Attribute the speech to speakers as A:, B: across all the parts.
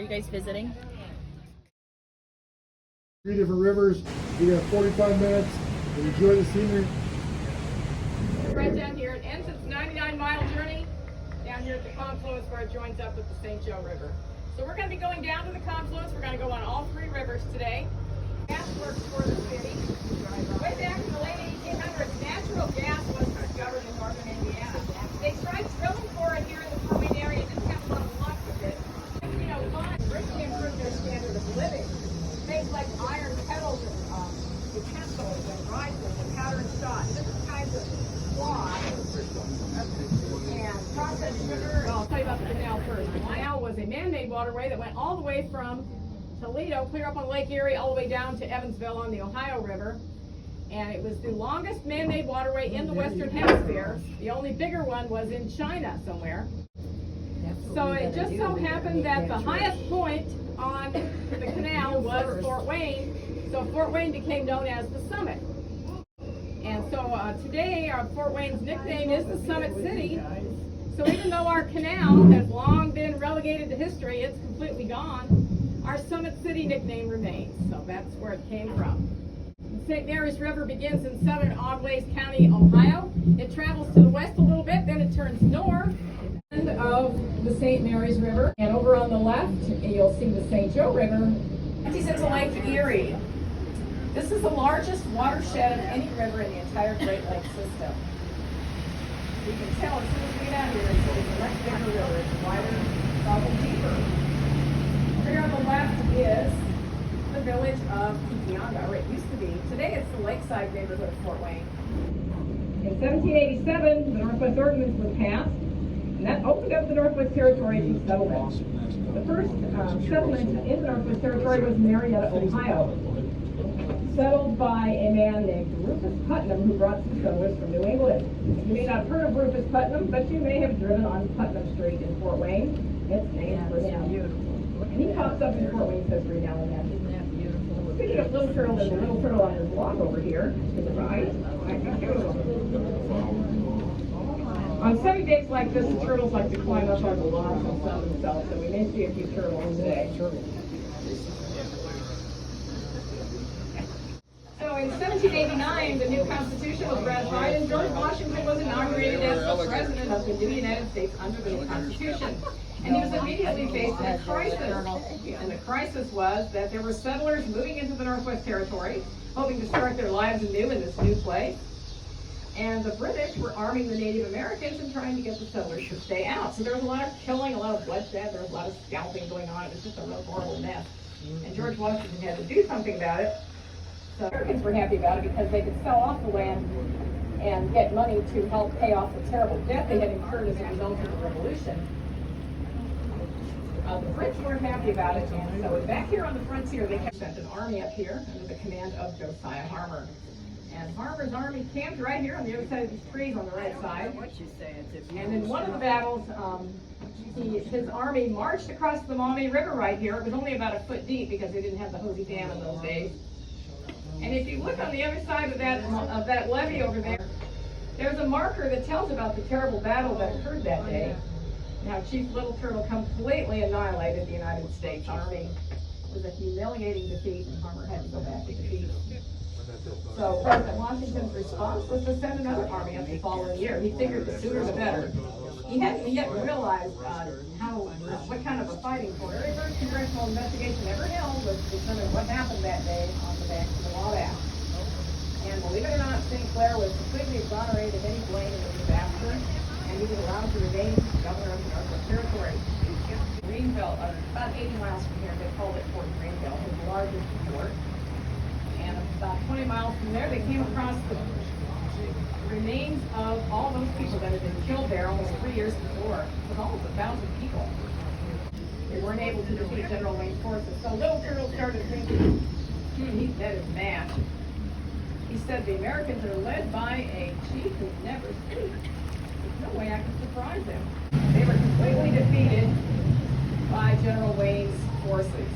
A: you guys visiting?
B: 3 different rivers. We got 45 minutes. Enjoy the scenery.
C: Right down here, it ends its 99-mile journey down here at the confluence where it joins up with the St. Joe River. So we're going to be going down to the confluence. We're going to go on all 3 rivers today. Gas works for the city. Way back in the late 1800s, natural gas was discovered in northern Indiana. They tried drilling for it here in the Fort Wayne area, didn't have a lot of luck with it. You know, greatly improved their standard of living. Things like iron kettles and utensils and rifles and powder and shot, different kinds of cloth and processed sugar. I'll tell you about the canal first. The canal was a man-made waterway that went all the way from Toledo, clear up on Lake Erie, all the way down to Evansville on the Ohio River. And it was the longest man-made waterway in the Western Hemisphere. The only bigger one was in China somewhere. So it just so happened that the highest point on the canal was Fort Wayne. So Fort Wayne became known as the Summit. And so today Fort Wayne's nickname is the Summit City. So even though our canal has long been relegated to history, it's completely gone, our Summit City nickname remains. So that's where it came from. The St. Mary's River begins in southern Otways County, Ohio. It travels to the west a little bit, then it turns north. End of the St. Mary's River. And over on the left, you'll see the St. Joe River. Empties into Lake Erie. This is the largest watershed of any river in the entire Great Lakes system. You can tell as soon as we get out here, it's a much bigger river. It's wider, probably deeper. Here on the left is the village of Kikianga, or it used to be. Today it's the lakeside neighborhood of Fort Wayne. In 1787, the Northwest Ordinance was passed, and that opened up the Northwest Territory to settlement. The first settlement in the Northwest Territory was Marietta, Ohio, settled by a man named Rufus Putnam, who brought some settlers from New England. You may not have heard of Rufus Putnam, but you may have driven on Putnam Street in Fort Wayne. It's named for him. And he pops up in Fort Wayne's history now and then. Isn't that beautiful? Speaking of little turtle, there's a little turtle on this log over here to the right. On sunny days like this, the turtles like to climb up on the logs and sun themselves, so we may see a few turtles today. So in 1789, the new Constitution was ratified, and George Washington was inaugurated as the President of the new United States under the new Constitution. And he was immediately faced with a crisis. And the crisis was that there were settlers moving into the Northwest Territory, hoping to start their lives anew in this new place. And the British were arming the Native Americans and trying to get the settlers to stay out. So there was a lot of killing, a lot of bloodshed, there was a lot of scalping going on. It was just a real horrible mess. And George Washington had to do something about it. So Americans were happy about it because they could sell off the land and get money to help pay off the terrible debt they had incurred as a result of the Revolution. The Brits weren't happy about it, and so back here on the frontier, they sent an army up here under the command of Josiah Harmer. And Harmer's army camped right here on the other side of these trees on the right side. And in one of the battles, his army marched across the Maumee River right here. It was only about a foot deep because they didn't have the Hosey Dam in those days. And if you look on the other side of that levee over there, there's a marker that tells about the terrible battle that occurred that day. Now, Chief Little Turtle completely annihilated the United States Army. It was a humiliating defeat, and Harmer had to go back to defeat. So President Washington's response was to send another army up the following year. He figured the sooner the better. He hadn't yet realized what kind of a fighting for. The very first congressional investigation ever held was to determine what happened that day on the banks of the Wabash. And believe it or not, St. Clair was completely exonerated of any blame in the disaster, and he was allowed to remain governor of the Northwest Territory. Greenville, about 80 miles from here, they called it Fort Greenville, his largest fort. And about 20 miles from there, they came across the remains of all those people that had been killed there almost 3 years before. It was almost 1,000 people. They weren't able to defeat General Wayne's forces. So Little Turtle started thinking, he's dead as mad. He said, the Americans are led by a chief who never sleeps. There's no way I can surprise them. They were completely defeated by General Wayne's forces.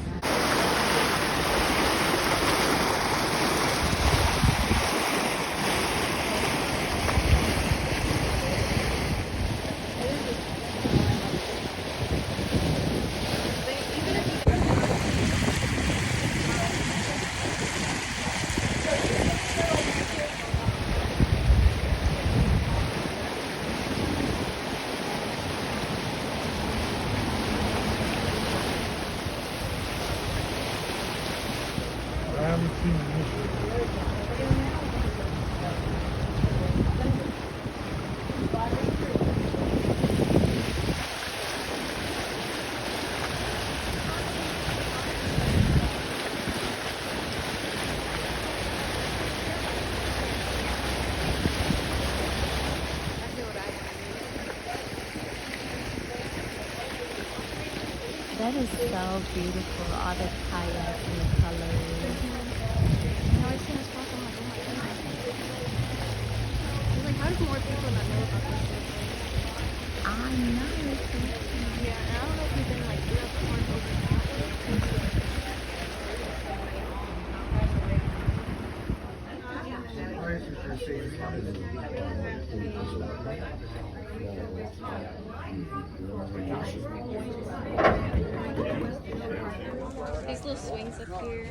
A: That is so beautiful. All the kayaks and the colors.
D: I always came across, I'm like, oh my goodness. I was like, how does more people not know about this?
A: I know.
D: Yeah, and I don't know if we've been like throughout the park over that way. These little swings up here.